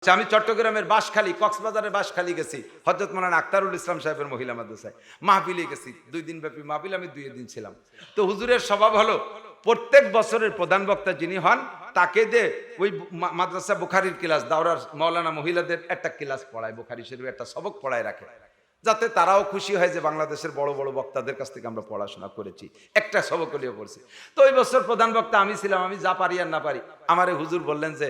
আমি চট্টগ্রামের বাঁশখালী, কক্সবাজারের বাঁশখালী গেছি, হযরত মাওলানা আখতারুল ইসলাম সাহেবের মহিলা মাদ্রাসায় মাহফিলে গেছি। 2 দিন ব্যাপী মাহফিল, আমি 2 দিন ছিলাম। তো হুজুরের স্বভাব হলো প্রত্যেক বছরের প্রধান বক্তা যিনি হন তাকে দিয়ে ওই মাদ্রাসা বুখারীর ক্লাস, দাওরার মাওলানা মহিলাদের একটা ক্লাস পড়ায়, বুখারী শরীফের একটা সবক পড়ায় রাখে, যাতে তারাও খুশি হয় যে বাংলাদেশের বড় বড় বক্তাদের কাছ থেকে আমরা পড়াশোনা করেছি, একটা সবক হলেও পড়ছি। তো ওই বছর প্রধান বক্তা আমি ছিলাম। আমি যা পারি আর না পারি, আমারে হুজুর বললেন যে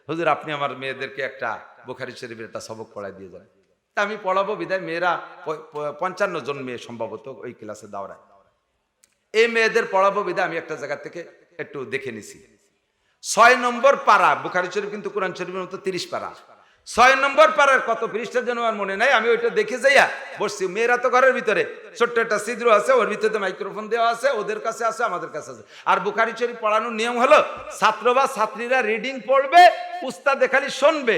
হুজুর আপনি আমার মেয়েদেরকে একটা বুখারী শরীফের একটা সবক পড়ায় দিয়ে যান। তা আমি পড়াবো বিদায়, মেয়েরা 55 জন মেয়ে সম্ভবত ওই ক্লাসে দাওরায়। এই মেয়েদের পড়াবো বিদায় আমি একটা জায়গা থেকে একটু দেখে নিছি। 6 নম্বর পারা, বুখারী শরীফ কিন্তু কোরআন শরীফের মতো 30 পারা। 6 নম্বর পারার কত পৃষ্ঠা যেন আমার মনে নাই, আমি ওইটা দেখে যাইয়া বসছি। মেয়েরা তো ঘরের ভিতরে, ছোট্ট একটা ছিদ্র আছে, ওর ভিতরে মাইক্রোফোন দেওয়া আছে, ওদের কাছে আছে, আমাদের কাছে আছে। আর বুখারী শরীফ পড়ানোর নিয়ম হলো ছাত্র বা ছাত্রীরা রিডিং পড়বে, উস্তাদে খালি শুনবে,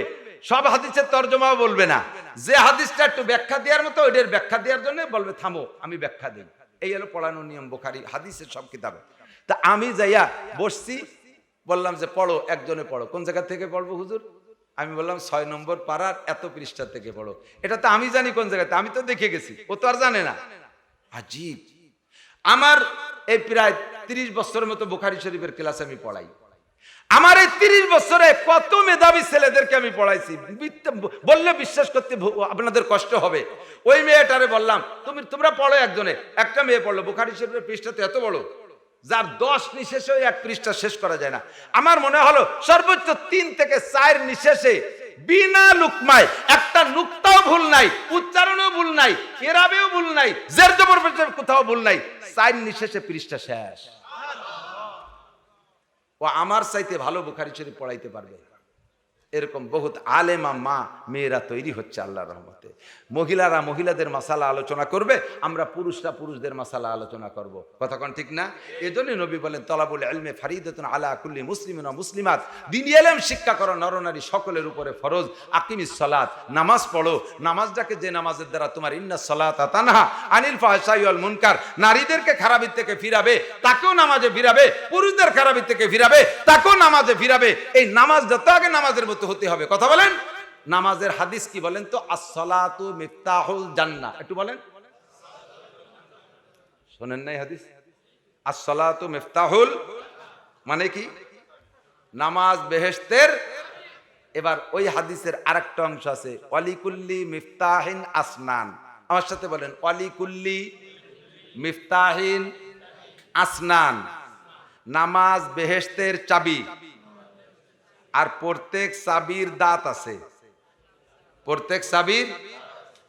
সব হাদিসের তর্জমাও বলবে না। যে হাদিসটা একটু ব্যাখ্যা দেওয়ার মতো ওইটার ব্যাখ্যা দেওয়ার জন্য বলবে থামো আমি ব্যাখ্যা দিই। এই হলো পড়ানোর নিয়ম বুখারী হাদিসের সব কিতাবে। তা আমি যাইয়া বসছি, বললাম যে পড়ো, একজনে পড়ো। কোন জায়গা থেকে পড়বো হুজুর? আমি বললাম 6 নম্বর পারার এত পৃষ্ঠা থেকে পড়ো। এটা তো আমি জানি কোন জায়গাতে, আমি তো দেখে গেছি, ও তো আর জানে না। আজীব। আমার এই প্রায় 30 বছরের মতো বুখারী শরীফের ক্লাস আমি পড়াই। আমার এই 30 বছরে কত মেধাবী ছেলেদেরকে আমি পড়াইছি, বললে বিশ্বাস করতে আপনাদের কষ্ট হবে। ওই মেয়েটারে বললাম তোমরা পড়ো, একজনে একটা মেয়ে পড়লো। বুখারী শরীফের পৃষ্ঠা তো এত বড়, যার 10 নিঃশেষে এক পৃষ্ঠা শেষ করা যায় না। আমার মনে হলো সর্বোচ্চ 3 থেকে 4 নিঃশেষে বিনা লুকমায় একটা নুক্তাও ভুল নাই, উচ্চারণেও ভুল নাই, এরাবেও ভুল নাই, জের জবর কোথাও ভুল নাই, 4 নিঃশেষে পৃষ্ঠা শেষ। ও আমার চাইতে ভালো বুখারী শরীফ পড়াইতে পারবে। এরকম বহুত আলেমা মা মেয়েরা তৈরি হচ্ছে আল্লাহর রহমতে। মহিলারা মহিলাদের মাসালা আলোচনা করবে, আমরা পুরুষরা পুরুষদের মাসালা আলোচনা করব। কথা কোন ঠিক না? এজন্য নবী বলেন তলাবুল ইলমে ফারিদাতুন আলা কুল্লি মুসলিমিন ওয়া মুসলিমাত, দ্বীনি ইলম শিক্ষা করো নরনারী সকলের উপরে ফরজ। আকিমিস সালাত, নামাজ পড়ো। নামাজটাকে যে নামাজের দ্বারা তোমার ইন্নাস সালাতা তানহা আনিল ফাহশাই ওয়াল মুনকার, নারীদেরকে খারাপি থেকে ফিরাবে তাকেও নামাজে ফিরাবে, পুরুষদের খারাপি থেকে ফিরাবে তাকেও নামাজে ফিরাবে। এই নামাজ যত আগে নামাজের মতো হতে হবে। কথা বলেন। নামাজের হাদিস কি বলেন তো? আসসালাতু মিফতাহুল জান্নাহ, একটু বলেন। শুনেন নাই হাদিস? আসসালাতু মিফতাহুল মানে কি? নামাজ বেহেশতের। এবার ওই হাদিসের আরেকটা অংশ আছে, ওয়ালিকুল্লি মিফতাহিন আসনান। আমার সাথে বলেন, ওয়ালিকুল্লি মিফতাহিন আসনান। নামাজ বেহেশতের চাবি, আর প্রত্যেক চাবির দাঁত আছে। প্রত্যেক চাবির,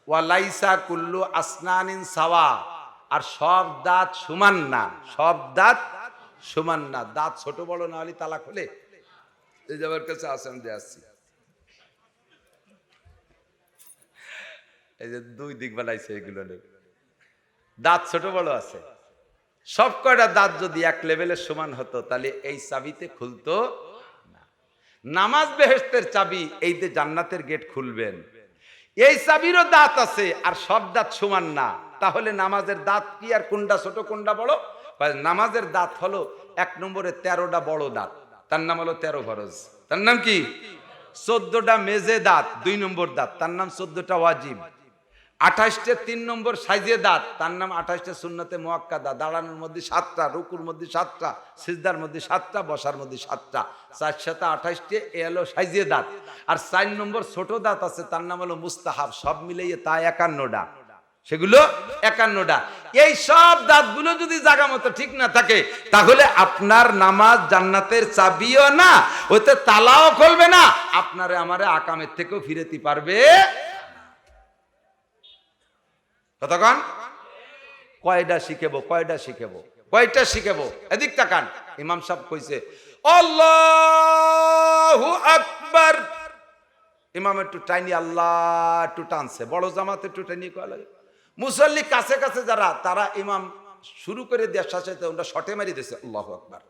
ওয়ালাইসা কুল্লু আসনানিন সাওয়া, আর সব দাঁত সমান না, সব দাঁত সমান না। দাঁত ছোট বড় না হলে তালা খোলে। এই যে আমার কাছে আসেন দিয়ে আসছি, এই যে 2 দিক বানাইছে, এগুলো দাঁত ছোট বড় আছে। সব কয়টা দাঁত যদি এক লেভেলের সমান হতো তাহলে এই চাবিতে খুলতো না। নামাজ বেহেশতের চাবি, এই যে জান্নাতের গেট খুলবেন, এই চাবিরও দাঁত আছে আর সব দাঁত সমান না। তাহলে নামাজের দাঁত কি আর কোনটা ছোট কোনটা বড়? নামাজের দাঁত হলো 1 নম্বরে 13টা বড় দাঁত, তার নাম হলো 13 ফরজ। তার নাম কি? 14টা মেজে দাঁত 2 নম্বর দাঁত, তার নাম 14টা ওয়াজিব। 28টে 3 নম্বর সাইজে দাঁত, তার নাম 28টে সুন্নতে মুআক্কাদা। দাঁড়ানোর মধ্যে 7টা, রুকুর মধ্যে 7টা, সিজদার মধ্যে 7টা, বসার মধ্যে 7টা, 4 7 28টে এলো সাইজে দাঁত। আর 4 নম্বর ছোট দাঁত আছে, তার নাম হলো মুস্তাহাব। সব মিলিয়ে তা 51টা, সেগুলো 51টা। এই সব দাঁতগুলো যদি জায়গা মতো ঠিক না থাকে তাহলে আপনার নামাজ জান্নাতের চাবিও না, ওতে তালাও খুলবে না, আপনারে আমারে আকামের থেকেও ফিরেতে পারবে। কতক্ষণ? কয়টা শিখেবো, কয়টা শিখেবো, কয়টা শিখেবো? এদিক তাকান। ইমাম সাহেব কইছে আল্লাহু আকবার, ইমাম একটু টাইনি আল্লাহ একটু টানছে, বড় জামাতে একটু টাইনি কয় লাগে। মুসল্লি কাছে কাছে যারা, তারা ইমাম শুরু করে দেওয়ার সাথে সাথে ওরা শটে মারি দিয়েছে আল্লাহু আকবার।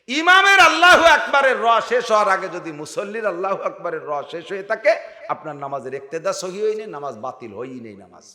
ইমামের আল্লাহু আকবারের র শেষ হওয়ার আগে যদি মুসল্লির আল্লাহু আকবারের র শেষ হয়ে থাকে, আপনার নামাজের ইক্তেদা সহি হয়নি, নামাজ বাতিল হয়ই নেই। নামাজ